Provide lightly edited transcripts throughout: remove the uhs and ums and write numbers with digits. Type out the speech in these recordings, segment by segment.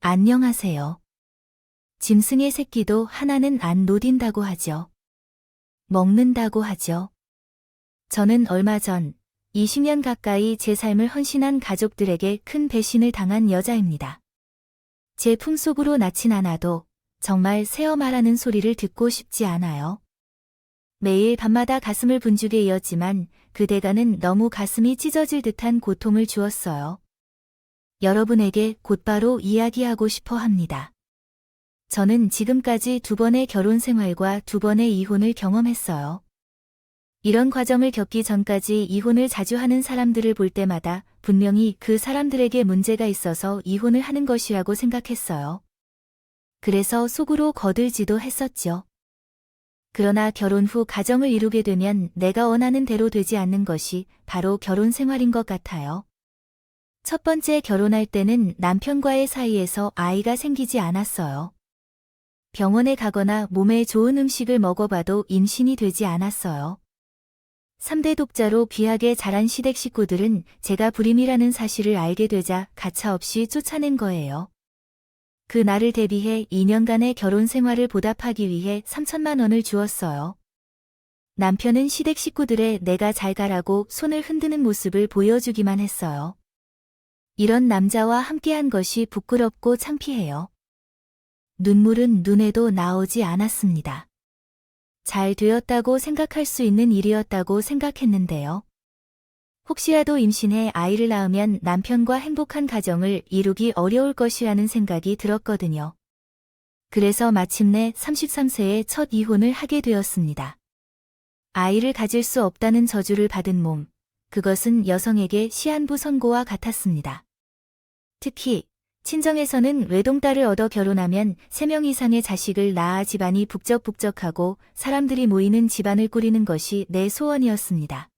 안녕하세요. 짐승의 새끼도 하나는 안 노딘다고 하죠. 먹는다고 하죠. 저는 얼마 전 20년 가까이 제 삶을 헌신한 가족들에게 큰 배신을 당한 여자입니다. 제 품속으로 낳진 않아도 정말 새어 말하는 소리를 듣고 싶지 않아요. 매일 밤마다 가슴을 분주게 이었지만 그 대가는 너무 가슴이 찢어질 듯한 고통을 주었어요. 여러분에게 곧바로 이야기하고 싶어 합니다. 저는 지금까지 2번의 결혼 생활과 2번의 이혼을 경험했어요. 이런 과정을 겪기 전까지 이혼을 자주 하는 사람들을 볼 때마다 분명히 그 사람들에게 문제가 있어서 이혼을 하는 것이라고 생각했어요. 그래서 속으로 거들지도 했었죠. 그러나 결혼 후 가정을 이루게 되면 내가 원하는 대로 되지 않는 것이 바로 결혼 생활인 것 같아요. 첫 번째 결혼할 때는 남편과의 사이에서 아이가 생기지 않았어요. 병원에 가거나 몸에 좋은 음식을 먹어봐도 임신이 되지 않았어요. 3대 독자로 귀하게 자란 시댁 식구들은 제가 불임이라는 사실을 알게 되자 가차없이 쫓아낸 거예요. 그 날을 대비해 2년간의 결혼 생활을 보답하기 위해 3천만 원을 주었어요. 남편은 시댁 식구들의 내가 잘 가라고 손을 흔드는 모습을 보여주기만 했어요. 이런 남자와 함께한 것이 부끄럽고 창피해요. 눈물은 눈에도 나오지 않았습니다. 잘 되었다고 생각할 수 있는 일이었다고 생각했는데요. 혹시라도 임신해 아이를 낳으면 남편과 행복한 가정을 이루기 어려울 것이라는 생각이 들었거든요. 그래서 마침내 33세에 첫 이혼을 하게 되었습니다. 아이를 가질 수 없다는 저주를 받은 몸, 그것은 여성에게 시한부 선고와 같았습니다. 특히 친정에서는 외동딸을 얻어 결혼하면 3명 이상의 자식을 낳아 집안이 북적북적하고 사람들이 모이는 집안을 꾸리는 것이 내 소원이었습니다.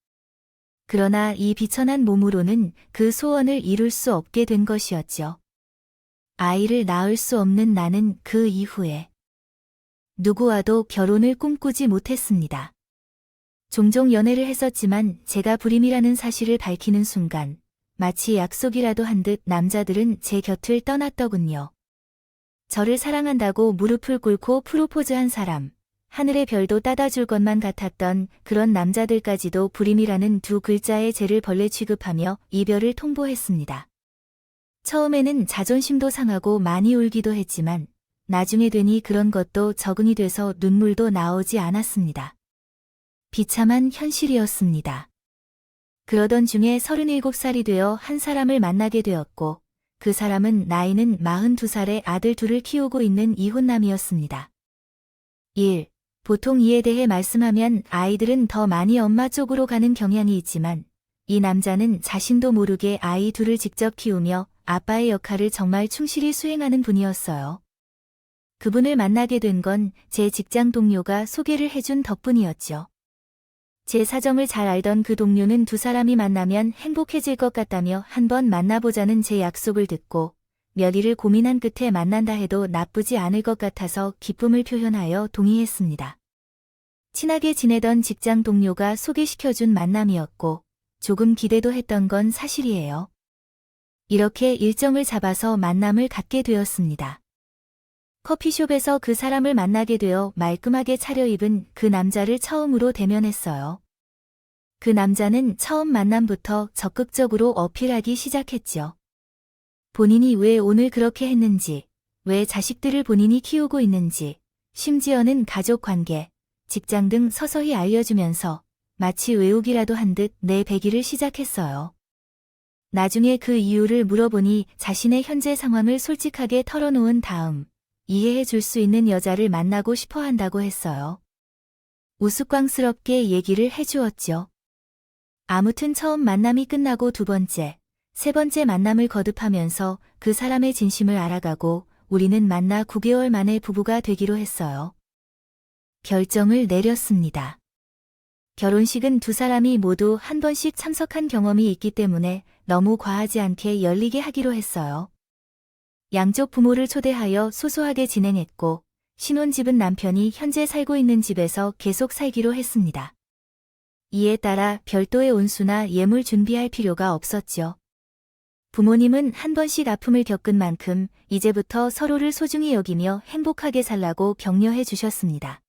그러나 이 비천한 몸으로는 그 소원을 이룰 수 없게 된 것이었죠. 아이를 낳을 수 없는 나는 그 이후에 누구와도 결혼을 꿈꾸지 못했습니다. 종종 연애를 했었지만 제가 불임이라는 사실을 밝히는 순간 마치 약속이라도 한 듯 남자들은 제 곁을 떠났더군요. 저를 사랑한다고 무릎을 꿇고 프로포즈한 사람, 하늘의 별도 따다 줄 것만 같았던 그런 남자들까지도 불임이라는 2글자의 죄를 벌레 취급하며 이별을 통보했습니다. 처음에는 자존심도 상하고 많이 울기도 했지만 나중에 되니 그런 것도 적응이 돼서 눈물도 나오지 않았습니다. 비참한 현실이었습니다. 그러던 중에 37살이 되어 한 사람을 만나게 되었고 그 사람은 나이는 42살의 아들 2을 키우고 있는 이혼남이었습니다. 1. 보통 이에 대해 말씀하면 아이들은 더 많이 엄마 쪽으로 가는 경향이 있지만 이 남자는 자신도 모르게 아이 2을 직접 키우며 아빠의 역할을 정말 충실히 수행하는 분이었어요. 그분을 만나게 된 건 제 직장 동료가 소개를 해준 덕분이었죠. 제 사정을 잘 알던 그 동료는 2 사람이 만나면 행복해질 것 같다며 한번 만나보자는 제 약속을 듣고 몇 일을 고민한 끝에 만난다 해도 나쁘지 않을 것 같아서 기쁨을 표현하여 동의했습니다. 친하게 지내던 직장 동료가 소개시켜준 만남이었고 조금 기대도 했던 건 사실이에요. 이렇게 일정을 잡아서 만남을 갖게 되었습니다. 커피숍에서 그 사람을 만나게 되어 말끔하게 차려입은 그 남자를 처음으로 대면했어요. 그 남자는 처음 만남부터 적극적으로 어필하기 시작했죠. 본인이 왜 오늘 그렇게 했는지, 왜 자식들을 본인이 키우고 있는지, 심지어는 가족 관계, 직장 등 서서히 알려주면서 마치 외우기라도 한 듯 내 배기를 시작했어요. 나중에 그 이유를 물어보니 자신의 현재 상황을 솔직하게 털어놓은 다음 이해해 줄 수 있는 여자를 만나고 싶어 한다고 했어요. 우스꽝스럽게 얘기를 해주었죠. 아무튼 처음 만남이 끝나고 2번째, 3번째 만남을 거듭하면서 그 사람의 진심을 알아가고 우리는 만나 9개월 만에 부부가 되기로 했어요. 결정을 내렸습니다. 결혼식은 2 사람이 모두 한 번씩 참석한 경험이 있기 때문에 너무 과하지 않게 열리게 하기로 했어요. 양쪽 부모를 초대하여 소소하게 진행했고 신혼집은 남편이 현재 살고 있는 집에서 계속 살기로 했습니다. 이에 따라 별도의 온수나 예물 준비할 필요가 없었죠. 부모님은 한 번씩 아픔을 겪은 만큼 이제부터 서로를 소중히 여기며 행복하게 살라고 격려해 주셨습니다.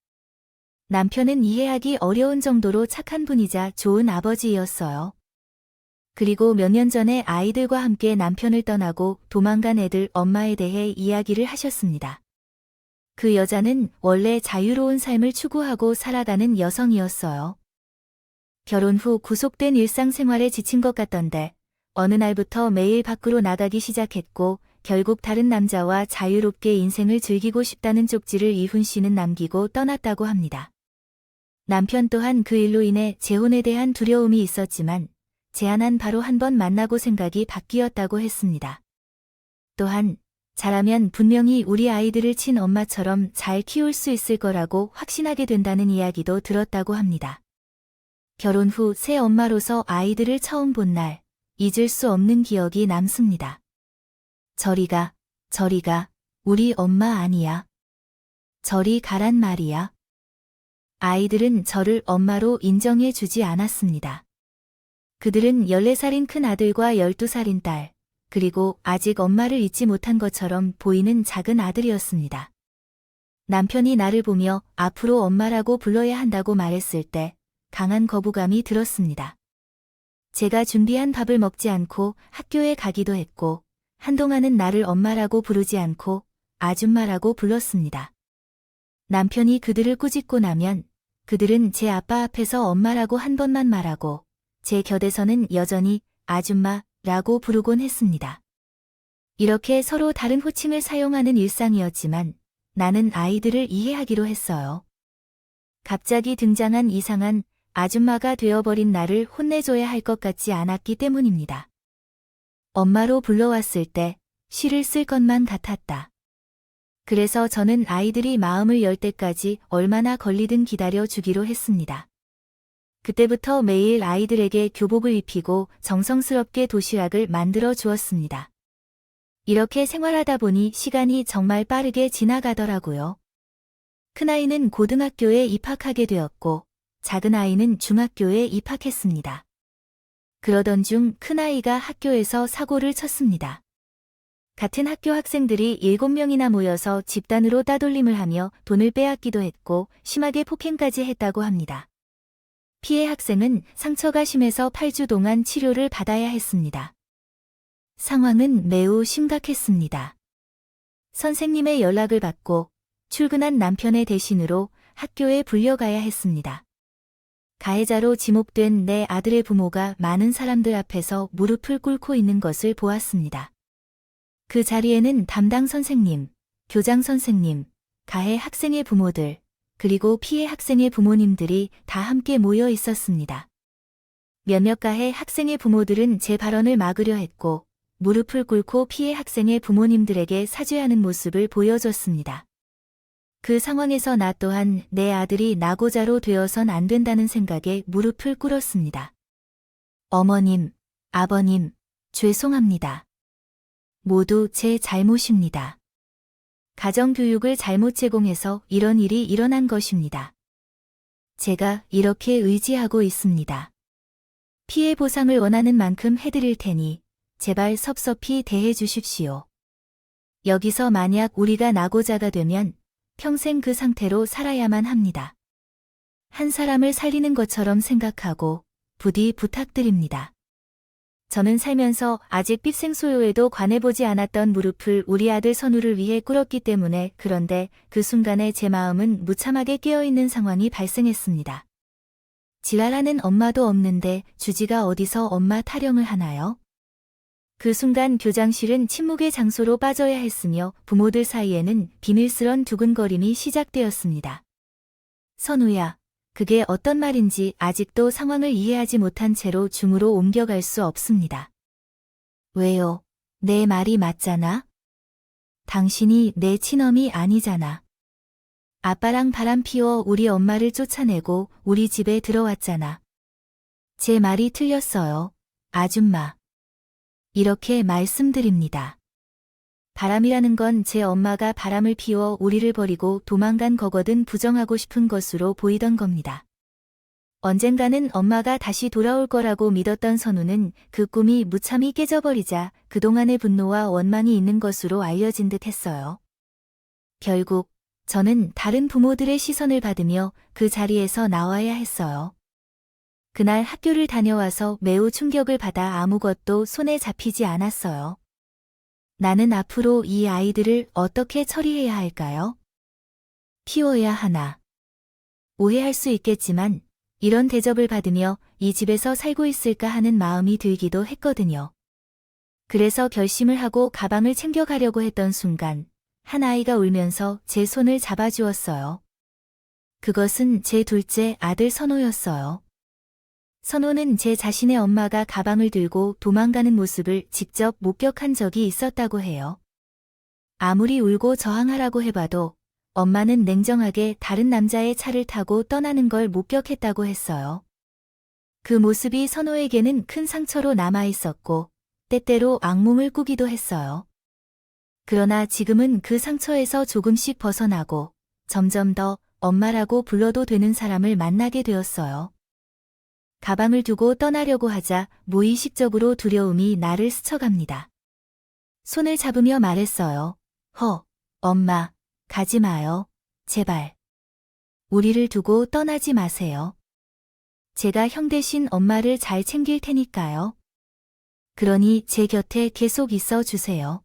남편은 이해하기 어려운 정도로 착한 분이자 좋은 아버지였어요. 그리고 몇 년 전에 아이들과 함께 남편을 떠나고 도망간 애들 엄마에 대해 이야기를 하셨습니다. 그 여자는 원래 자유로운 삶을 추구하고 살아가는 여성이었어요. 결혼 후 구속된 일상생활에 지친 것 같던데 어느 날부터 매일 밖으로 나가기 시작했고 결국 다른 남자와 자유롭게 인생을 즐기고 싶다는 쪽지를 이훈 씨는 남기고 떠났다고 합니다. 남편 또한 그 일로 인해 재혼에 대한 두려움이 있었지만 제안한 바로 한 번 만나고 생각이 바뀌었다고 했습니다. 또한 잘하면 분명히 우리 아이들을 친엄마처럼 잘 키울 수 있을 거라고 확신하게 된다는 이야기도 들었다고 합니다. 결혼 후 새 엄마로서 아이들을 처음 본 날, 잊을 수 없는 기억이 남습니다. 저리 가, 우리 엄마 아니야. 저리 가란 말이야. 아이들은 저를 엄마로 인정해 주지 않았습니다. 그들은 14살인 큰 아들과 12살인 딸, 그리고 아직 엄마를 잊지 못한 것처럼 보이는 작은 아들이었습니다. 남편이 나를 보며 앞으로 엄마라고 불러야 한다고 말했을 때 강한 거부감이 들었습니다. 제가 준비한 밥을 먹지 않고 학교에 가기도 했고 한동안은 나를 엄마라고 부르지 않고 아줌마라고 불렀습니다. 남편이 그들을 꾸짖고 나면 그들은 제 아빠 앞에서 엄마라고 한 번만 말하고 제 곁에서는 여전히 아줌마라고 부르곤 했습니다. 이렇게 서로 다른 호칭을 사용하는 일상이었지만 나는 아이들을 이해하기로 했어요. 갑자기 등장한 이상한 아줌마가 되어버린 나를 혼내줘야 할 것 같지 않았기 때문입니다. 엄마로 불러왔을 때 시를 쓸 것만 같았다. 그래서 저는 아이들이 마음을 열 때까지 얼마나 걸리든 기다려 주기로 했습니다. 그때부터 매일 아이들에게 교복을 입히고 정성스럽게 도시락을 만들어 주었습니다. 이렇게 생활하다 보니 시간이 정말 빠르게 지나가더라고요. 큰아이는 고등학교에 입학하게 되었고 작은 아이는 중학교에 입학했습니다. 그러던 중 큰아이가 학교에서 사고를 쳤습니다. 같은 학교 학생들이 7명이나 모여서 집단으로 따돌림을 하며 돈을 빼앗기도 했고 심하게 폭행까지 했다고 합니다. 피해 학생은 상처가 심해서 8주 동안 치료를 받아야 했습니다. 상황은 매우 심각했습니다. 선생님의 연락을 받고 출근한 남편의 대신으로 학교에 불려가야 했습니다. 가해자로 지목된 내 아들의 부모가 많은 사람들 앞에서 무릎을 꿇고 있는 것을 보았습니다. 그 자리에는 담당 선생님, 교장 선생님, 가해 학생의 부모들, 그리고 피해 학생의 부모님들이 다 함께 모여 있었습니다. 몇몇 가해 학생의 부모들은 제 발언을 막으려 했고 무릎을 꿇고 피해 학생의 부모님들에게 사죄하는 모습을 보여줬습니다. 그 상황에서 나 또한 내 아들이 낙오자로 되어선 안 된다는 생각에 무릎을 꿇었습니다. 어머님, 아버님, 죄송합니다. 모두 제 잘못입니다. 가정교육을 잘못 제공해서 이런 일이 일어난 것입니다. 제가 이렇게 의지하고 있습니다. 피해 보상을 원하는 만큼 해드릴 테니 제발 섭섭히 대해 주십시오. 여기서 만약 우리가 낙오자가 되면 평생 그 상태로 살아야만 합니다. 한 사람을 살리는 것처럼 생각하고 부디 부탁드립니다. 저는 살면서 아직 삐생소요에도 관해보지 않았던 무릎을 우리 아들 선우를 위해 꿇었기 때문에 그런데 그 순간에 제 마음은 무참하게 깨어있는 상황이 발생했습니다. 지랄하는 엄마도 없는데 주지가 어디서 엄마 타령을 하나요? 그 순간 교장실은 침묵의 장소로 빠져야 했으며 부모들 사이에는 비밀스런 두근거림이 시작되었습니다. 선우야, 그게 어떤 말인지 아직도 상황을 이해하지 못한 채로 중으로 옮겨갈 수 없습니다. 왜요? 내 말이 맞잖아? 당신이 내 친엄이 아니잖아. 아빠랑 바람 피워 우리 엄마를 쫓아내고 우리 집에 들어왔잖아. 제 말이 틀렸어요, 아줌마. 이렇게 말씀드립니다. 바람이라는 건 제 엄마가 바람을 피워 우리를 버리고 도망간 거거든 부정하고 싶은 것으로 보이던 겁니다. 언젠가는 엄마가 다시 돌아올 거라고 믿었던 선우는 그 꿈이 무참히 깨져버리자 그동안의 분노와 원망이 있는 것으로 알려진 듯 했어요. 결국 저는 다른 부모들의 시선을 받으며 그 자리에서 나와야 했어요. 그날 학교를 다녀와서 매우 충격을 받아 아무것도 손에 잡히지 않았어요. 나는 앞으로 이 아이들을 어떻게 처리해야 할까요? 키워야 하나. 오해할 수 있겠지만 이런 대접을 받으며 이 집에서 살고 있을까 하는 마음이 들기도 했거든요. 그래서 결심을 하고 가방을 챙겨가려고 했던 순간 한 아이가 울면서 제 손을 잡아주었어요. 그것은 제 둘째 아들 선호였어요. 선호는 제 자신의 엄마가 가방을 들고 도망가는 모습을 직접 목격한 적이 있었다고 해요. 아무리 울고 저항하라고 해봐도 엄마는 냉정하게 다른 남자의 차를 타고 떠나는 걸 목격했다고 했어요. 그 모습이 선호에게는 큰 상처로 남아있었고 때때로 악몽을 꾸기도 했어요. 그러나 지금은 그 상처에서 조금씩 벗어나고 점점 더 엄마라고 불러도 되는 사람을 만나게 되었어요. 가방을 두고 떠나려고 하자 무의식적으로 두려움이 나를 스쳐갑니다. 손을 잡으며 말했어요. 엄마, 가지 마요. 제발. 우리를 두고 떠나지 마세요. 제가 형 대신 엄마를 잘 챙길 테니까요. 그러니 제 곁에 계속 있어 주세요.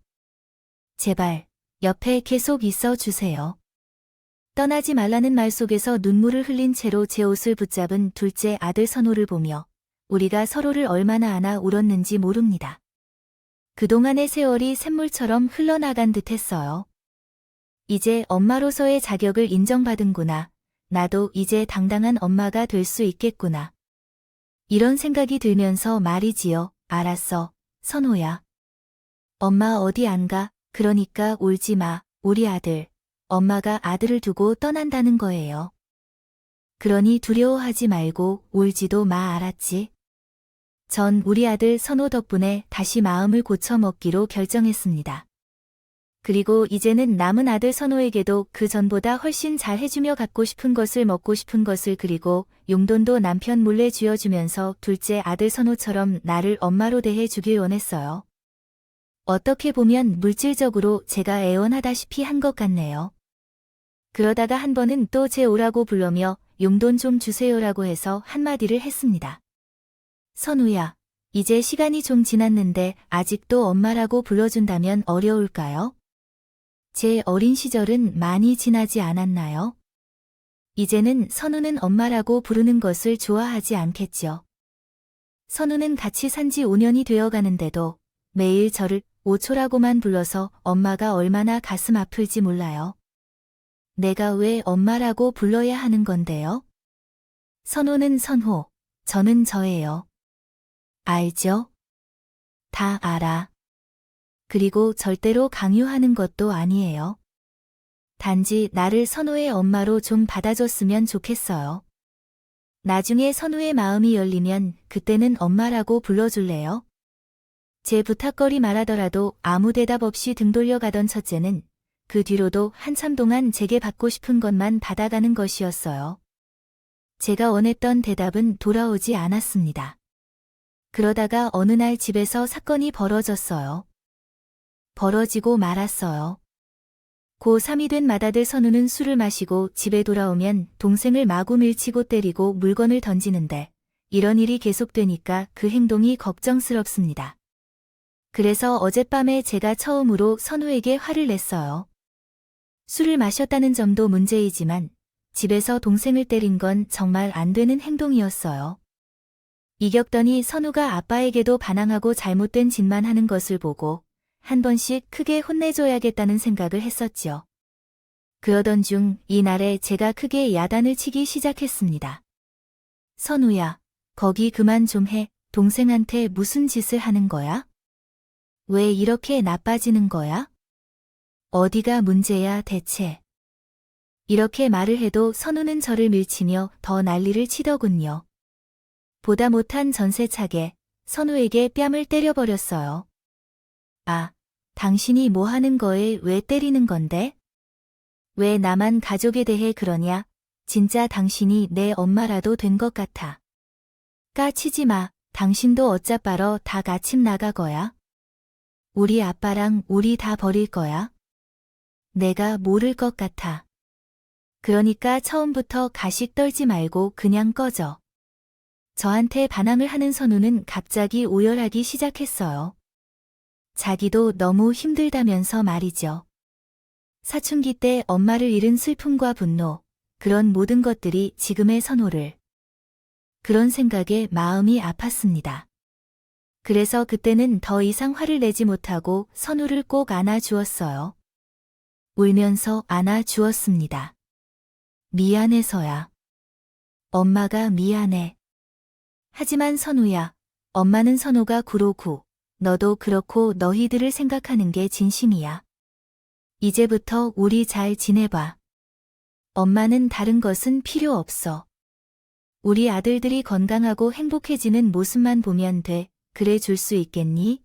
제발, 옆에 계속 있어 주세요. 떠나지 말라는 말 속에서 눈물을 흘린 채로 제 옷을 붙잡은 둘째 아들 선호를 보며 우리가 서로를 얼마나 안아 울었는지 모릅니다. 그동안의 세월이 샘물처럼 흘러나간 듯 했어요. 이제 엄마로서의 자격을 인정받은구나. 나도 이제 당당한 엄마가 될 수 있겠구나. 이런 생각이 들면서 말이지요. 알았어, 선호야. 엄마 어디 안 가? 그러니까 울지 마, 우리 아들. 엄마가 아들을 두고 떠난다는 거예요. 그러니 두려워하지 말고 울지도 마, 알았지? 전 우리 아들 선호 덕분에 다시 마음을 고쳐 먹기로 결정했습니다. 그리고 이제는 남은 아들 선호에게도 그 전보다 훨씬 잘 해주며 갖고 싶은 것을 먹고 싶은 것을 그리고 용돈도 남편 몰래 쥐어주면서 둘째 아들 선호처럼 나를 엄마로 대해 주길 원했어요. 어떻게 보면 물질적으로 제가 애원하다시피 한 것 같네요. 그러다가 한 번은 또 제 오라고 불러며 용돈 좀 주세요라고 해서 한마디를 했습니다. 선우야, 이제 시간이 좀 지났는데 아직도 엄마라고 불러준다면 어려울까요? 제 어린 시절은 많이 지나지 않았나요? 이제는 선우는 엄마라고 부르는 것을 좋아하지 않겠죠. 선우는 같이 산 지 5년이 되어 가는데도 매일 저를 오초라고만 불러서 엄마가 얼마나 가슴 아플지 몰라요. 내가 왜 엄마라고 불러야 하는 건데요? 선호는 선호, 저는 저예요. 알죠? 다 알아. 그리고 절대로 강요하는 것도 아니에요. 단지 나를 선호의 엄마로 좀 받아줬으면 좋겠어요. 나중에 선호의 마음이 열리면 그때는 엄마라고 불러줄래요? 제 부탁거리 말하더라도 아무 대답 없이 등 돌려가던 첫째는 그 뒤로도 한참 동안 제게 받고 싶은 것만 받아가는 것이었어요. 제가 원했던 대답은 돌아오지 않았습니다. 그러다가 어느 날 집에서 사건이 벌어졌어요. 벌어지고 말았어요. 고3이 된 맏아들 선우는 술을 마시고 집에 돌아오면 동생을 마구 밀치고 때리고 물건을 던지는데 이런 일이 계속되니까 그 행동이 걱정스럽습니다. 그래서 어젯밤에 제가 처음으로 선우에게 화를 냈어요. 술을 마셨다는 점도 문제이지만 집에서 동생을 때린 건 정말 안 되는 행동이었어요. 이겼더니 선우가 아빠에게도 반항하고 잘못된 짓만 하는 것을 보고 한 번씩 크게 혼내줘야겠다는 생각을 했었지요. 그러던 중 이날에 제가 크게 야단을 치기 시작했습니다. 선우야, 거기 그만 좀 해. 동생한테 무슨 짓을 하는 거야? 왜 이렇게 나빠지는 거야? 어디가 문제야 대체? 이렇게 말을 해도 선우는 저를 밀치며 더 난리를 치더군요. 보다 못한 전세차게 선우에게 뺨을 때려버렸어요. 아, 당신이 뭐 하는 거에 왜 때리는 건데? 왜 나만 가족에 대해 그러냐? 진짜 당신이 내 엄마라도 된 것 같아. 까치지 마. 당신도 어차빠러 다 아침 나가거야. 우리 아빠랑 우리 다 버릴 거야. 내가 모를 것 같아. 그러니까 처음부터 가식 떨지 말고 그냥 꺼져. 저한테 반항을 하는 선우는 갑자기 오열하기 시작했어요. 자기도 너무 힘들다면서 말이죠. 사춘기 때 엄마를 잃은 슬픔과 분노, 그런 모든 것들이 지금의 선우를. 그런 생각에 마음이 아팠습니다. 그래서 그때는 더 이상 화를 내지 못하고 선우를 꼭 안아주었어요. 울면서 안아주었습니다. 미안해서야. 엄마가 미안해. 하지만 선우야, 엄마는 선우가 구로구, 너도 그렇고 너희들을 생각하는 게 진심이야. 이제부터 우리 잘 지내봐. 엄마는 다른 것은 필요 없어. 우리 아들들이 건강하고 행복해지는 모습만 보면 돼. 그래 줄 수 있겠니?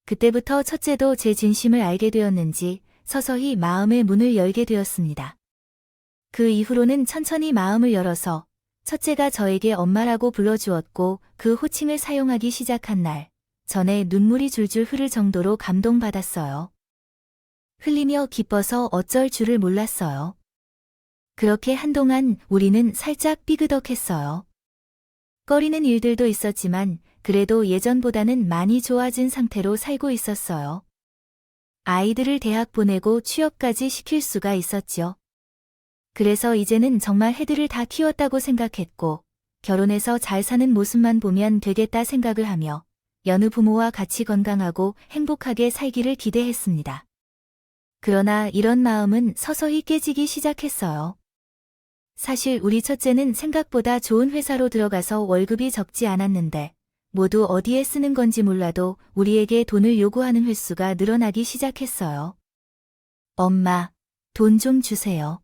그때부터 첫째도 제 진심을 알게 되었는지 서서히 마음의 문을 열게 되었습니다. 그 이후로는 천천히 마음을 열어서 첫째가 저에게 엄마라고 불러주었고 그 호칭을 사용하기 시작한 날, 전에 눈물이 줄줄 흐를 정도로 감동받았어요. 흘리며 기뻐서 어쩔 줄을 몰랐어요. 그렇게 한동안 우리는 살짝 삐그덕했어요. 꺼리는 일들도 있었지만 그래도 예전보다는 많이 좋아진 상태로 살고 있었어요. 아이들을 대학 보내고 취업까지 시킬 수가 있었죠. 그래서 이제는 정말 애들을 다 키웠다고 생각했고 결혼해서 잘 사는 모습만 보면 되겠다 생각을 하며 여느 부모와 같이 건강하고 행복하게 살기를 기대했습니다. 그러나 이런 마음은 서서히 깨지기 시작했어요. 사실 우리 첫째는 생각보다 좋은 회사로 들어가서 월급이 적지 않았는데 모두 어디에 쓰는 건지 몰라도 우리에게 돈을 요구하는 횟수가 늘어나기 시작했어요. 엄마, 돈 좀 주세요.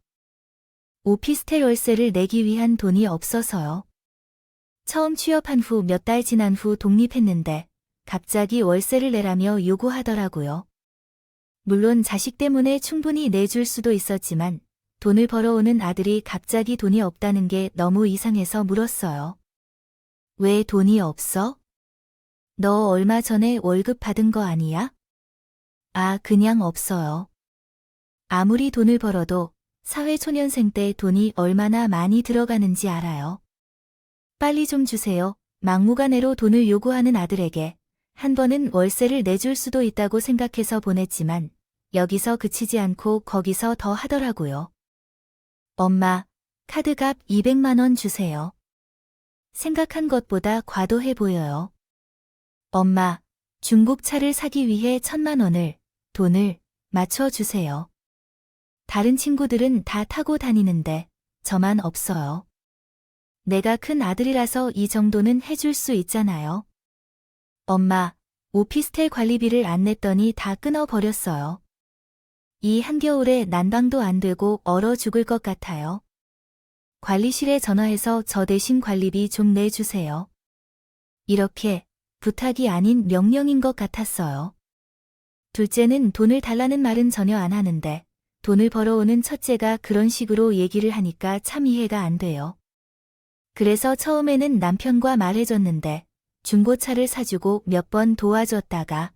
오피스텔 월세를 내기 위한 돈이 없어서요. 처음 취업한 후 몇 달 지난 후 독립했는데 갑자기 월세를 내라며 요구하더라고요. 물론 자식 때문에 충분히 내줄 수도 있었지만 돈을 벌어오는 아들이 갑자기 돈이 없다는 게 너무 이상해서 물었어요. 왜 돈이 없어? 너 얼마 전에 월급 받은 거 아니야? 아, 그냥 없어요. 아무리 돈을 벌어도 사회초년생 때 돈이 얼마나 많이 들어가는지 알아요. 빨리 좀 주세요. 막무가내로 돈을 요구하는 아들에게 한 번은 월세를 내줄 수도 있다고 생각해서 보냈지만 여기서 그치지 않고 거기서 더 하더라고요. 엄마, 카드값 200만 원 주세요. 생각한 것보다 과도해 보여요. 엄마, 중국차를 사기 위해 1,000만 원을, 돈을 맞춰주세요. 다른 친구들은 다 타고 다니는데 저만 없어요. 내가 큰 아들이라서 이 정도는 해줄 수 있잖아요. 엄마, 오피스텔 관리비를 안 냈더니 다 끊어버렸어요. 이 한겨울에 난방도 안 되고 얼어 죽을 것 같아요. 관리실에 전화해서 저 대신 관리비 좀 내주세요. 이렇게 부탁이 아닌 명령인 것 같았어요. 둘째는 돈을 달라는 말은 전혀 안 하는데 돈을 벌어오는 첫째가 그런 식으로 얘기를 하니까 참 이해가 안 돼요. 그래서 처음에는 남편과 말해줬는데 중고차를 사주고 몇 번 도와줬다가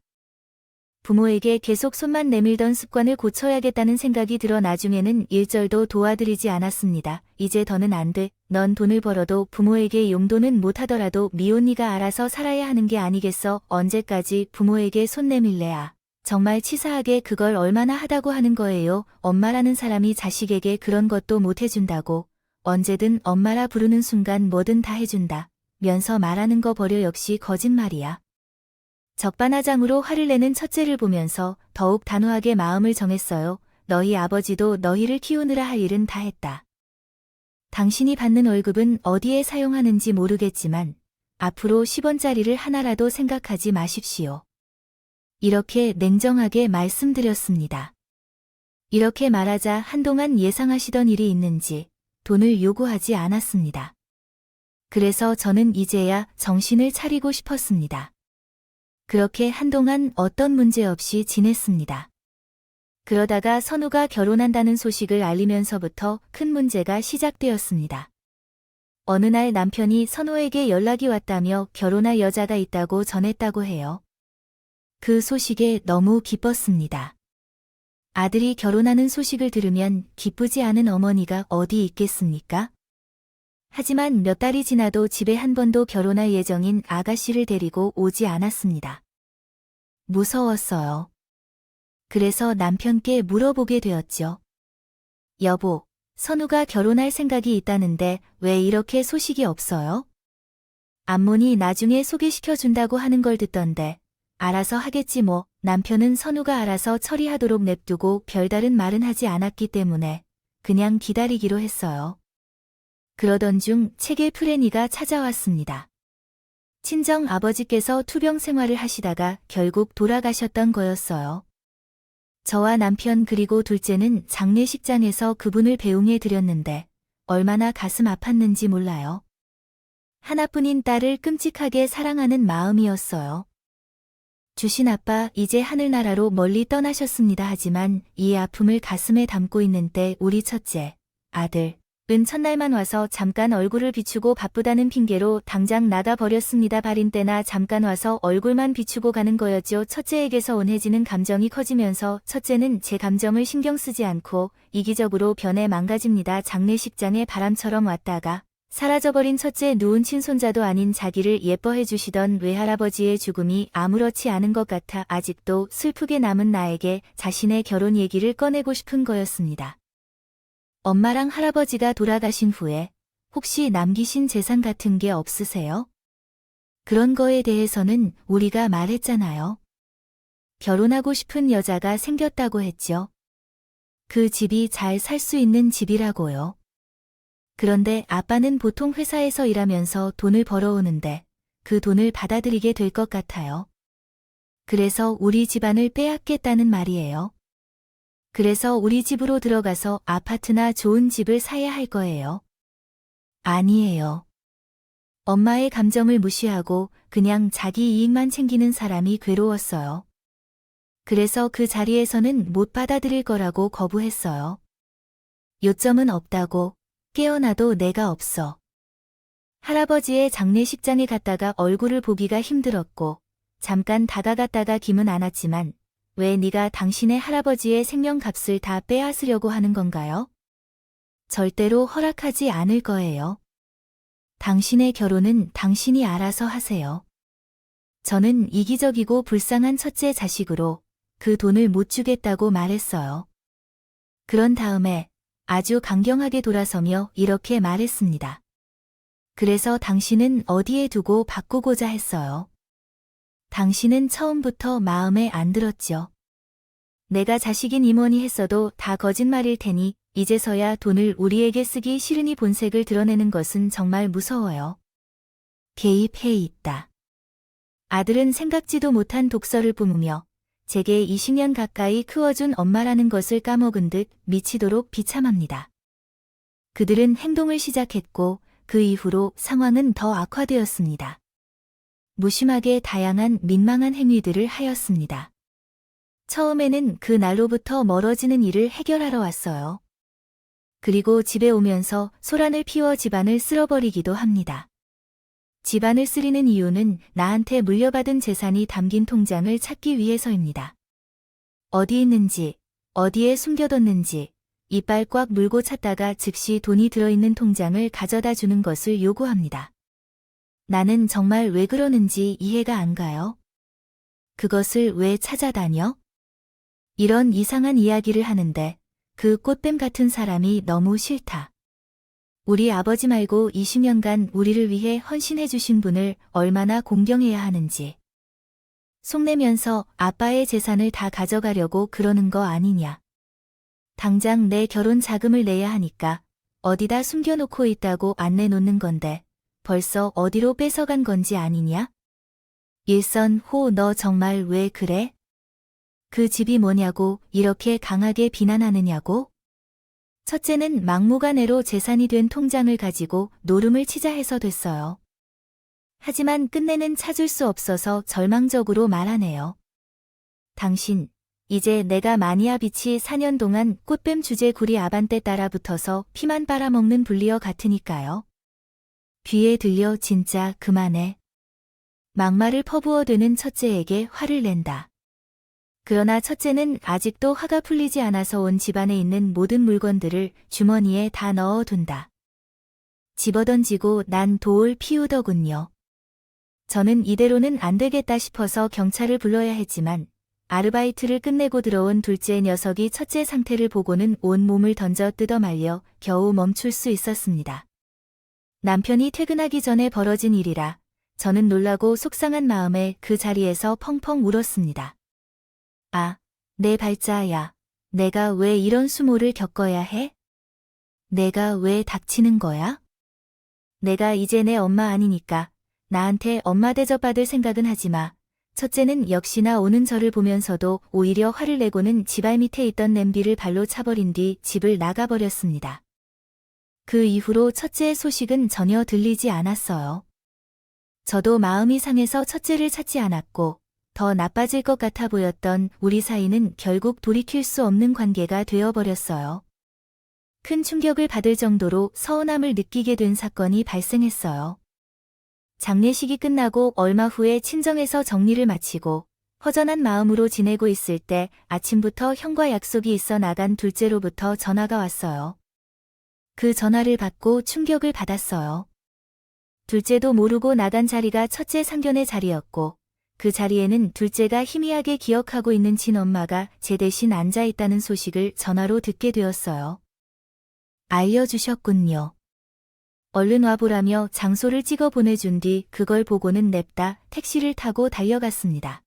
부모에게 계속 손만 내밀던 습관을 고쳐야겠다는 생각이 들어 나중에는 일절도 도와드리지 않았습니다. 이제 더는 안 돼. 넌 돈을 벌어도 부모에게 용돈은 못하더라도 미혼이가 알아서 살아야 하는 게 아니겠어. 언제까지 부모에게 손 내밀래야. 정말 치사하게 그걸 얼마나 하다고 하는 거예요. 엄마라는 사람이 자식에게 그런 것도 못 해준다고. 언제든 엄마라 부르는 순간 뭐든 다 해준다. 면서 말하는 거 버려. 역시 거짓말이야. 적반하장으로 화를 내는 첫째를 보면서 더욱 단호하게 마음을 정했어요. 너희 아버지도 너희를 키우느라 할 일은 다 했다. 당신이 받는 월급은 어디에 사용하는지 모르겠지만 앞으로 10원짜리를 하나라도 생각하지 마십시오. 이렇게 냉정하게 말씀드렸습니다. 이렇게 말하자 한동안 예상하시던 일이 있는지 돈을 요구하지 않았습니다. 그래서 저는 이제야 정신을 차리고 싶었습니다. 그렇게 한동안 어떤 문제 없이 지냈습니다. 그러다가 선우가 결혼한다는 소식을 알리면서부터 큰 문제가 시작되었습니다. 어느 날 남편이 선우에게 연락이 왔다며 결혼할 여자가 있다고 전했다고 해요. 그 소식에 너무 기뻤습니다. 아들이 결혼하는 소식을 들으면 기쁘지 않은 어머니가 어디 있겠습니까? 하지만 몇 달이 지나도 집에 한 번도 결혼할 예정인 아가씨를 데리고 오지 않았습니다. 무서웠어요. 그래서 남편께 물어보게 되었죠. 여보, 선우가 결혼할 생각이 있다는데 왜 이렇게 소식이 없어요? 안몬이 나중에 소개시켜준다고 하는 걸 듣던데 알아서 하겠지 뭐. 남편은 선우가 알아서 처리하도록 냅두고 별다른 말은 하지 않았기 때문에 그냥 기다리기로 했어요. 그러던 중 책의 프레니가 찾아왔습니다. 친정 아버지께서 투병 생활을 하시다가 결국 돌아가셨던 거였어요. 저와 남편 그리고 둘째는 장례식장에서 그분을 배웅해 드렸는데 얼마나 가슴 아팠는지 몰라요. 하나뿐인 딸을 끔찍하게 사랑하는 마음이었어요. 주신 아빠 이제 하늘나라로 멀리 떠나셨습니다. 하지만 이 아픔을 가슴에 담고 있는 때 우리 첫째, 아들은 첫날만 와서 잠깐 얼굴을 비추고 바쁘다는 핑계로 당장 나가버렸습니다. 발인 때나 잠깐 와서 얼굴만 비추고 가는 거였죠. 첫째에게서 온해지는 감정이 커지면서 첫째는 제 감정을 신경 쓰지 않고 이기적으로 변해 망가집니다. 장례식장에 바람처럼 왔다가 사라져버린 첫째 누운 친손자도 아닌 자기를 예뻐해 주시던 외할아버지의 죽음이 아무렇지 않은 것 같아 아직도 슬프게 남은 나에게 자신의 결혼 얘기를 꺼내고 싶은 거였습니다. 엄마랑 할아버지가 돌아가신 후에 혹시 남기신 재산 같은 게 없으세요? 그런 거에 대해서는 우리가 말했잖아요. 결혼하고 싶은 여자가 생겼다고 했죠. 그 집이 잘 살 수 있는 집이라고요. 그런데 아빠는 보통 회사에서 일하면서 돈을 벌어오는데 그 돈을 받아들이게 될 것 같아요. 그래서 우리 집안을 빼앗겠다는 말이에요. 그래서 우리 집으로 들어가서 아파트나 좋은 집을 사야 할 거예요. 아니에요. 엄마의 감정을 무시하고 그냥 자기 이익만 챙기는 사람이 괴로웠어요. 그래서 그 자리에서는 못 받아들일 거라고 거부했어요. 요점은 없다고. 깨어나도 내가 없어. 할아버지의 장례식장에 갔다가 얼굴을 보기가 힘들었고 잠깐 다가갔다가 김은 안았지만 왜 네가 당신의 할아버지의 생명값을 다 빼앗으려고 하는 건가요? 절대로 허락하지 않을 거예요. 당신의 결혼은 당신이 알아서 하세요. 저는 이기적이고 불쌍한 첫째 자식으로 그 돈을 못 주겠다고 말했어요. 그런 다음에 아주 강경하게 돌아서며 이렇게 말했습니다. 그래서 당신은 어디에 두고 바꾸고자 했어요. 당신은 처음부터 마음에 안 들었죠. 내가 자식인 임원이 했어도 다 거짓말일 테니 이제서야 돈을 우리에게 쓰기 싫으니 본색을 드러내는 것은 정말 무서워요. 개입해 있다. 아들은 생각지도 못한 독서를 뿜으며 제게 20년 가까이 키워준 엄마라는 것을 까먹은 듯 미치도록 비참합니다. 그들은 행동을 시작했고 그 이후로 상황은 더 악화되었습니다. 무심하게 다양한 민망한 행위들을 하였습니다. 처음에는 그 날로부터 멀어지는 일을 해결하러 왔어요. 그리고 집에 오면서 소란을 피워 집안을 쓸어버리기도 합니다. 집안을 쓰리는 이유는 나한테 물려받은 재산이 담긴 통장을 찾기 위해서입니다. 어디 있는지, 어디에 숨겨뒀는지, 이빨 꽉 물고 찾다가 즉시 돈이 들어있는 통장을 가져다 주는 것을 요구합니다. 나는 정말 왜 그러는지 이해가 안 가요. 그것을 왜 찾아다녀? 이런 이상한 이야기를 하는데 그 꽃뱀 같은 사람이 너무 싫다. 우리 아버지 말고 20년간 우리를 위해 헌신해 주신 분을 얼마나 공경해야 하는지. 속내면서 아빠의 재산을 다 가져가려고 그러는 거 아니냐. 당장 내 결혼 자금을 내야 하니까 어디다 숨겨놓고 있다고 안 내놓는 건데 벌써 어디로 뺏어간 건지 아니냐? 일선호 너 정말 왜 그래? 그 집이 뭐냐고 이렇게 강하게 비난하느냐고? 첫째는 막무가내로 재산이 된 통장을 가지고 노름을 치자 해서 됐어요. 하지만 끝내는 찾을 수 없어서 절망적으로 말하네요. 당신, 이제 내가 마니아 비치 4년 동안 꽃뱀 주제 구리 아반떼 따라 붙어서 피만 빨아먹는 불리어 같으니까요. 귀에 들려 진짜 그만해. 막말을 퍼부어대는 첫째에게 화를 낸다. 그러나 첫째는 아직도 화가 풀리지 않아서 온 집안에 있는 모든 물건들을 주머니에 다 넣어둔다. 집어던지고 난 돌 피우더군요. 저는 이대로는 안 되겠다 싶어서 경찰을 불러야 했지만 아르바이트를 끝내고 들어온 둘째 녀석이 첫째 상태를 보고는 온몸을 던져 뜯어 말려 겨우 멈출 수 있었습니다. 남편이 퇴근하기 전에 벌어진 일이라 저는 놀라고 속상한 마음에 그 자리에서 펑펑 울었습니다. 아, 내 발자야. 내가 왜 이런 수모를 겪어야 해? 내가 왜 닥치는 거야? 내가 이제 내 엄마 아니니까 나한테 엄마 대접받을 생각은 하지 마. 첫째는 역시나 오는 저를 보면서도 오히려 화를 내고는 지발 밑에 있던 냄비를 발로 차버린 뒤 집을 나가버렸습니다. 그 이후로 첫째의 소식은 전혀 들리지 않았어요. 저도 마음이 상해서 첫째를 찾지 않았고 더 나빠질 것 같아 보였던 우리 사이는 결국 돌이킬 수 없는 관계가 되어버렸어요. 큰 충격을 받을 정도로 서운함을 느끼게 된 사건이 발생했어요. 장례식이 끝나고 얼마 후에 친정에서 정리를 마치고 허전한 마음으로 지내고 있을 때 아침부터 형과 약속이 있어 나간 둘째로부터 전화가 왔어요. 그 전화를 받고 충격을 받았어요. 둘째도 모르고 나간 자리가 첫째 상견례 자리였고 그 자리에는 둘째가 희미하게 기억하고 있는 친엄마가 제 대신 앉아 있다는 소식을 전화로 듣게 되었어요. 알려주셨군요. 얼른 와보라며 장소를 찍어 보내준 뒤 그걸 보고는 냅다 택시를 타고 달려갔습니다.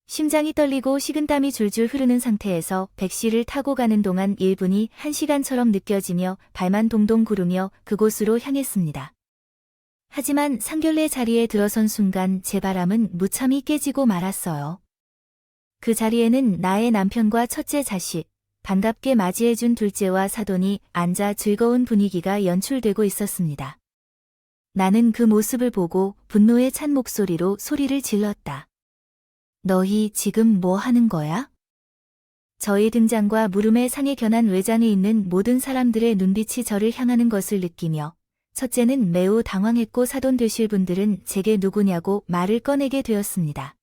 심장이 떨리고 식은땀이 줄줄 흐르는 상태에서 백시를 타고 가는 동안 1분이 1시간처럼 느껴지며 발만 동동 구르며 그곳으로 향했습니다. 하지만 상견례 자리에 들어선 순간 제 바람은 무참히 깨지고 말았어요. 그 자리에는 나의 남편과 첫째 자식, 반갑게 맞이해준 둘째와 사돈이 앉아 즐거운 분위기가 연출되고 있었습니다. 나는 그 모습을 보고 분노에 찬 목소리로 소리를 질렀다. 너희 지금 뭐 하는 거야? 저의 등장과 물음의 상에 겨난 외장에 있는 모든 사람들의 눈빛이 저를 향하는 것을 느끼며 첫째는 매우 당황했고 사돈 되실 분들은 제게 누구냐고 말을 꺼내게 되었습니다.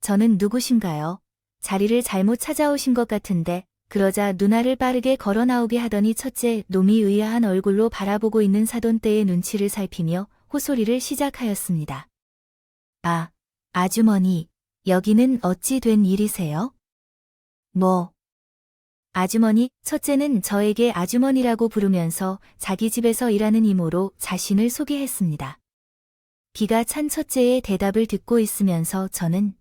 저는 누구신가요? 자리를 잘못 찾아오신 것 같은데 그러자 누나를 빠르게 걸어 나오게 하더니 첫째 놈이 의아한 얼굴로 바라보고 있는 사돈 떼의 눈치를 살피며 호소리를 시작하였습니다. 아, 아주머니, 여기는 어찌 된 일이세요? 뭐? 아주머니, 첫째는 저에게 아주머니라고 부르면서 자기 집에서 일하는 이모로 자신을 소개했습니다. 기가 찬 첫째의 대답을 듣고 있으면서 저는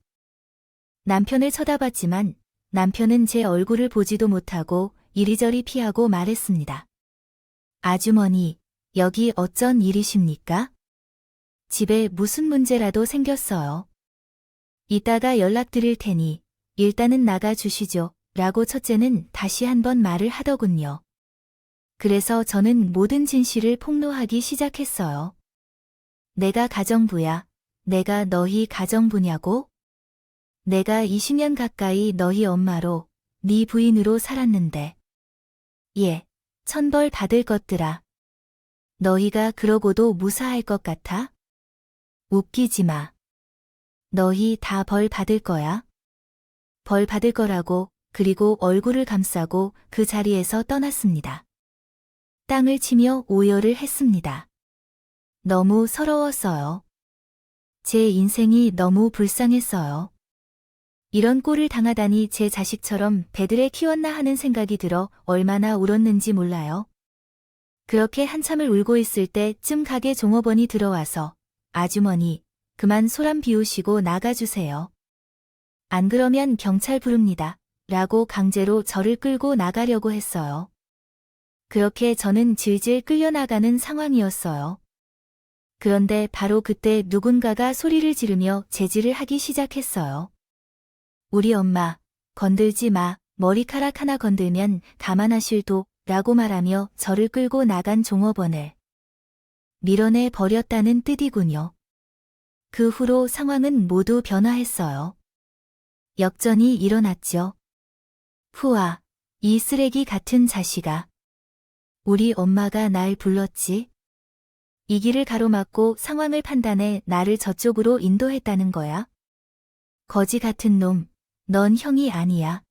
남편을 쳐다봤지만 남편은 제 얼굴을 보지도 못하고 이리저리 피하고 말했습니다. 아주머니, 여기 어쩐 일이십니까? 집에 무슨 문제라도 생겼어요. 이따가 연락드릴 테니 일단은 나가 주시죠. 라고 첫째는 다시 한번 말을 하더군요. 그래서 저는 모든 진실을 폭로하기 시작했어요. 내가 가정부야. 내가 너희 가정부냐고? 내가 20년 가까이 너희 엄마로, 네 부인으로 살았는데. 예, 천벌 받을 것들아. 너희가 그러고도 무사할 것 같아? 웃기지 마. 너희 다 벌 받을 거야. 벌 받을 거라고. 그리고 얼굴을 감싸고 그 자리에서 떠났습니다. 땅을 치며 오열을 했습니다. 너무 서러웠어요. 제 인생이 너무 불쌍했어요. 이런 꼴을 당하다니 제 자식처럼 배들에 키웠나 하는 생각이 들어 얼마나 울었는지 몰라요. 그렇게 한참을 울고 있을 때쯤 가게 종업원이 들어와서 아주머니, 그만 소란 비우시고 나가주세요. 안 그러면 경찰 부릅니다. 라고 강제로 저를 끌고 나가려고 했어요. 그렇게 저는 질질 끌려나가는 상황이었어요. 그런데 바로 그때 누군가가 소리를 지르며 제지를 하기 시작했어요. 우리 엄마, 건들지 마, 머리카락 하나 건들면 가만하실도 라고 말하며 저를 끌고 나간 종업원을 밀어내 버렸다는 뜻이군요. 그 후로 상황은 모두 변화했어요. 역전이 일어났죠. 후아, 이 쓰레기 같은 자식아. 우리 엄마가 날 불렀지? 이 길을 가로막고 상황을 판단해 나를 저쪽으로 인도했다는 거야? 거지 같은 놈, 넌 형이 아니야.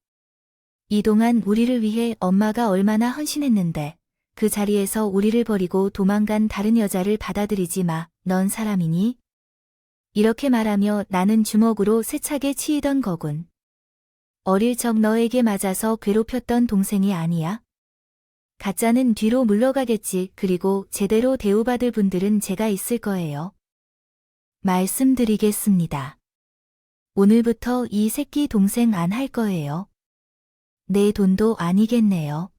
이동안 우리를 위해 엄마가 얼마나 헌신했는데 그 자리에서 우리를 버리고 도망간 다른 여자를 받아들이지 마. 넌 사람이니? 이렇게 말하며 나는 주먹으로 세차게 치이던 거군. 어릴 적 너에게 맞아서 괴롭혔던 동생이 아니야? 가짜는 뒤로 물러가겠지. 그리고 제대로 대우받을 분들은 제가 있을 거예요. 말씀드리겠습니다. 오늘부터 이 새끼 동생 안 할 거예요. 내 돈도 아니겠네요.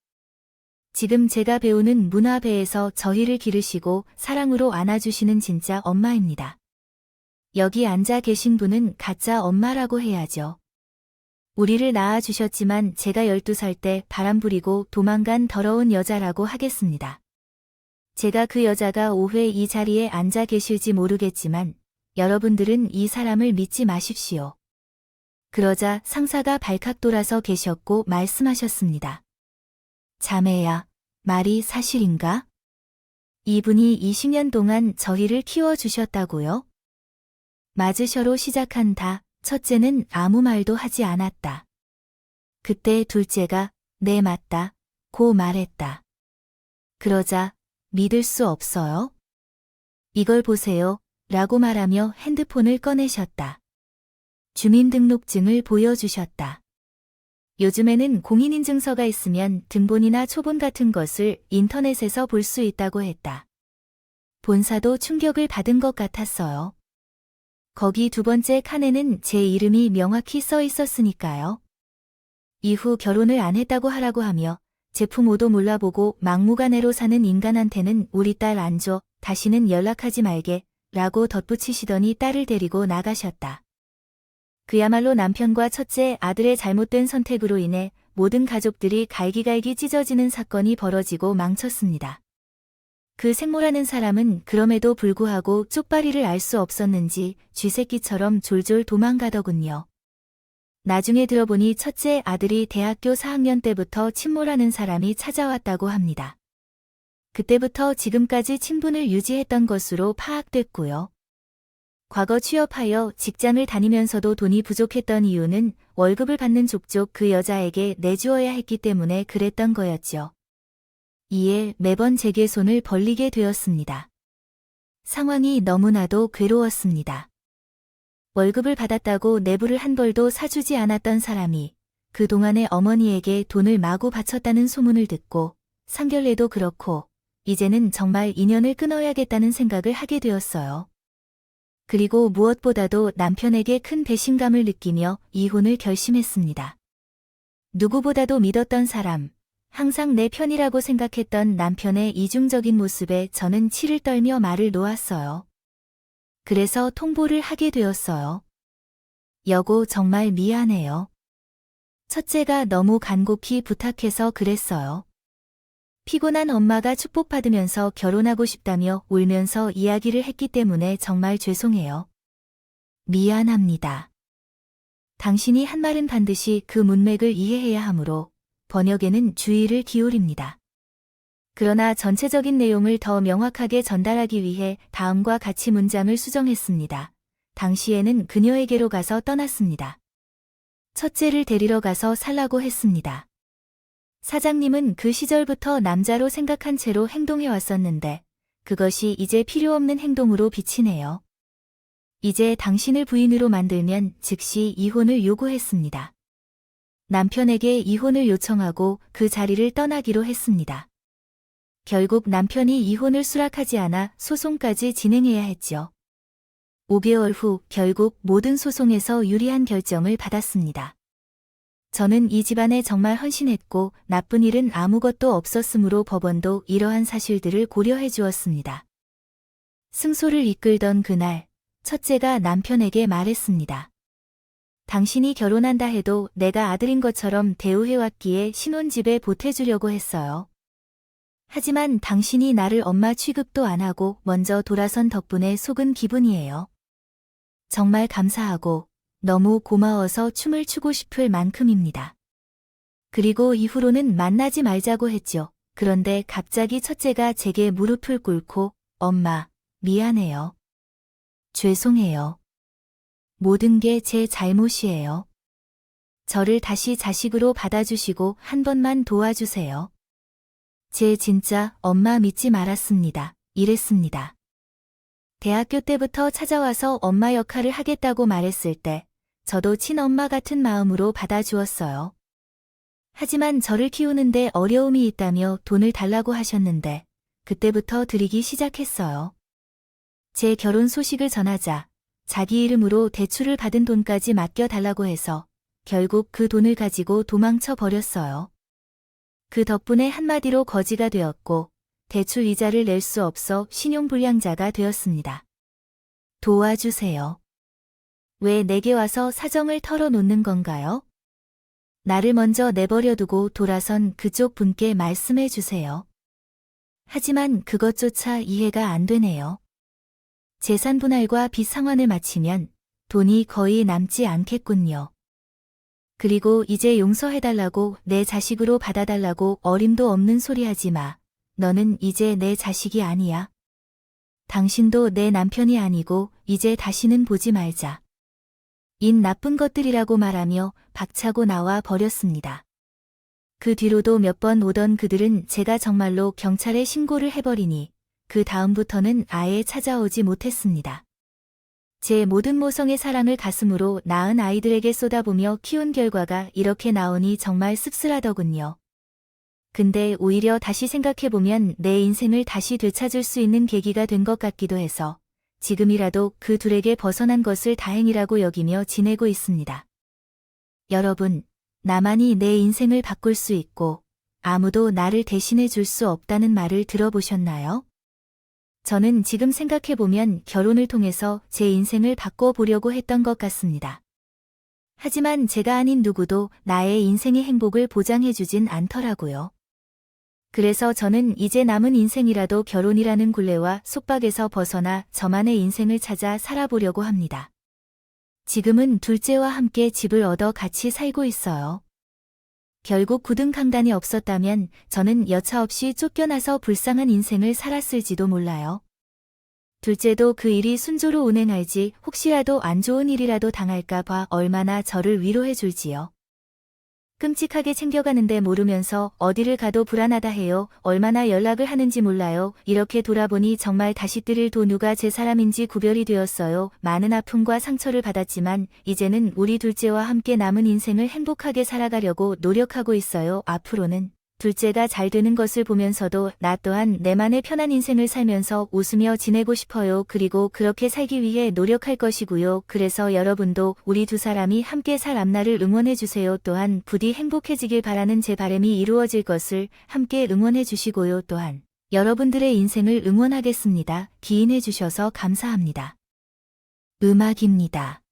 지금 제가 배우는 문화배에서 저희를 기르시고 사랑으로 안아주시는 진짜 엄마입니다. 여기 앉아 계신 분은 가짜 엄마라고 해야죠. 우리를 낳아주셨지만 제가 12살 때 바람 부리고 도망간 더러운 여자라고 하겠습니다. 제가 그 여자가 5회 이 자리에 앉아 계실지 모르겠지만 여러분들은 이 사람을 믿지 마십시오. 그러자 상사가 발칵 돌아서 계셨고 말씀하셨습니다. 자매야, 말이 사실인가? 이분이 20년 동안 저희를 키워주셨다고요? 맞으셔로 시작한 다, 첫째는 아무 말도 하지 않았다. 그때 둘째가, 네 맞다, 고 말했다. 그러자, 믿을 수 없어요? 이걸 보세요, 라고 말하며 핸드폰을 꺼내셨다. 주민등록증을 보여주셨다. 요즘에는 공인인증서가 있으면 등본이나 초본 같은 것을 인터넷에서 볼 수 있다고 했다. 본사도 충격을 받은 것 같았어요. 거기 두 번째 칸에는 제 이름이 명확히 써 있었으니까요. 이후 결혼을 안 했다고 하라고 하며 제품 5도 몰라보고 막무가내로 사는 인간한테는 우리 딸 안 줘, 다시는 연락하지 말게, 라고 덧붙이시더니 딸을 데리고 나가셨다. 그야말로 남편과 첫째 아들의 잘못된 선택으로 인해 모든 가족들이 갈기갈기 찢어지는 사건이 벌어지고 망쳤습니다. 그 생모라는 사람은 그럼에도 불구하고 쪽발이를 알 수 없었는지 쥐새끼처럼 졸졸 도망가더군요. 나중에 들어보니 첫째 아들이 대학교 4학년 때부터 친모라는 사람이 찾아왔다고 합니다. 그때부터 지금까지 친분을 유지했던 것으로 파악됐고요. 과거 취업하여 직장을 다니면서도 돈이 부족했던 이유는 월급을 받는 족족 그 여자에게 내주어야 했기 때문에 그랬던 거였죠. 이에 매번 제게 손을 벌리게 되었습니다. 상황이 너무나도 괴로웠습니다. 월급을 받았다고 내부를 한 벌도 사주지 않았던 사람이 그동안의 어머니에게 돈을 마구 바쳤다는 소문을 듣고 상견례도 그렇고 이제는 정말 인연을 끊어야겠다는 생각을 하게 되었어요. 그리고 무엇보다도 남편에게 큰 배신감을 느끼며 이혼을 결심했습니다. 누구보다도 믿었던 사람, 항상 내 편이라고 생각했던 남편의 이중적인 모습에 저는 치를 떨며 말을 놓았어요. 그래서 통보를 하게 되었어요. 여보, 정말 미안해요. 첫째가 너무 간곡히 부탁해서 그랬어요. 피곤한 엄마가 축복받으면서 결혼하고 싶다며 울면서 이야기를 했기 때문에 정말 죄송해요. 미안합니다. 당신이 한 말은 반드시 그 문맥을 이해해야 하므로 번역에는 주의를 기울입니다. 그러나 전체적인 내용을 더 명확하게 전달하기 위해 다음과 같이 문장을 수정했습니다. 당시에는 그녀에게로 가서 떠났습니다. 첫째를 데리러 가서 살라고 했습니다. 사장님은 그 시절부터 남자로 생각한 채로 행동해 왔었는데 그것이 이제 필요 없는 행동으로 비치네요. 이제 당신을 부인으로 만들면 즉시 이혼을 요구했습니다. 남편에게 이혼을 요청하고 그 자리를 떠나기로 했습니다. 결국 남편이 이혼을 수락하지 않아 소송까지 진행해야 했죠. 5개월 후 결국 모든 소송에서 유리한 결정을 받았습니다. 저는 이 집안에 정말 헌신했고 나쁜 일은 아무것도 없었으므로 법원도 이러한 사실들을 고려해 주었습니다. 승소를 이끌던 그날, 첫째가 남편에게 말했습니다. 당신이 결혼한다 해도 내가 아들인 것처럼 대우해왔기에 신혼집에 보태주려고 했어요. 하지만 당신이 나를 엄마 취급도 안 하고 먼저 돌아선 덕분에 속은 기분이에요. 정말 감사하고 너무 고마워서 춤을 추고 싶을 만큼입니다. 그리고 이후로는 만나지 말자고 했죠. 그런데 갑자기 첫째가 제게 무릎을 꿇고 엄마, 미안해요. 죄송해요. 모든 게 제 잘못이에요. 저를 다시 자식으로 받아주시고 한 번만 도와주세요. 제 진짜 엄마 믿지 말았습니다. 이랬습니다. 대학교 때부터 찾아와서 엄마 역할을 하겠다고 말했을 때 저도 친엄마 같은 마음으로 받아주었어요. 하지만 저를 키우는데 어려움이 있다며 돈을 달라고 하셨는데 그때부터 드리기 시작했어요. 제 결혼 소식을 전하자 자기 이름으로 대출을 받은 돈까지 맡겨달라고 해서 결국 그 돈을 가지고 도망쳐 버렸어요. 그 덕분에 한마디로 거지가 되었고 대출 이자를 낼 수 없어 신용불량자가 되었습니다. 도와주세요. 왜 내게 와서 사정을 털어놓는 건가요? 나를 먼저 내버려두고 돌아선 그쪽 분께 말씀해 주세요. 하지만 그것조차 이해가 안 되네요. 재산 분할과 빚 상환을 마치면 돈이 거의 남지 않겠군요. 그리고 이제 용서해달라고 내 자식으로 받아달라고 어림도 없는 소리 하지 마. 너는 이제 내 자식이 아니야. 당신도 내 남편이 아니고 이제 다시는 보지 말자. 인 나쁜 것들이라고 말하며 박차고 나와 버렸습니다. 그 뒤로도 몇 번 오던 그들은 제가 정말로 경찰에 신고를 해버리니 그 다음부터는 아예 찾아오지 못했습니다. 제 모든 모성의 사랑을 가슴으로 낳은 아이들에게 쏟아부며 키운 결과가 이렇게 나오니 정말 씁쓸하더군요. 근데 오히려 다시 생각해보면 내 인생을 다시 되찾을 수 있는 계기가 된 것 같기도 해서 지금이라도 그 둘에게 벗어난 것을 다행이라고 여기며 지내고 있습니다. 여러분, 나만이 내 인생을 바꿀 수 있고 아무도 나를 대신해 줄 수 없다는 말을 들어보셨나요? 저는 지금 생각해보면 결혼을 통해서 제 인생을 바꿔보려고 했던 것 같습니다. 하지만 제가 아닌 누구도 나의 인생의 행복을 보장해주진 않더라고요. 그래서 저는 이제 남은 인생이라도 결혼이라는 굴레와 속박에서 벗어나 저만의 인생을 찾아 살아보려고 합니다. 지금은 둘째와 함께 집을 얻어 같이 살고 있어요. 결국 굳은 강단이 없었다면 저는 여차없이 쫓겨나서 불쌍한 인생을 살았을지도 몰라요. 둘째도 그 일이 순조로 운행할지 혹시라도 안 좋은 일이라도 당할까 봐 얼마나 저를 위로해 줄지요. 끔찍하게 챙겨가는데 모르면서 어디를 가도 불안하다 해요. 얼마나 연락을 하는지 몰라요. 이렇게 돌아보니 정말 다시 드릴 도누가 제 사람인지 구별이 되었어요. 많은 아픔과 상처를 받았지만 이제는 우리 둘째와 함께 남은 인생을 행복하게 살아가려고 노력하고 있어요. 앞으로는 둘째가 잘 되는 것을 보면서도 나 또한 내만의 편한 인생을 살면서 웃으며 지내고 싶어요. 그리고 그렇게 살기 위해 노력할 것이고요. 그래서 여러분도 우리 두 사람이 함께 살 앞날을 응원해주세요. 또한 부디 행복해지길 바라는 제 바람이 이루어질 것을 함께 응원해주시고요. 또한 여러분들의 인생을 응원하겠습니다. 기인해주셔서 감사합니다. 음악입니다.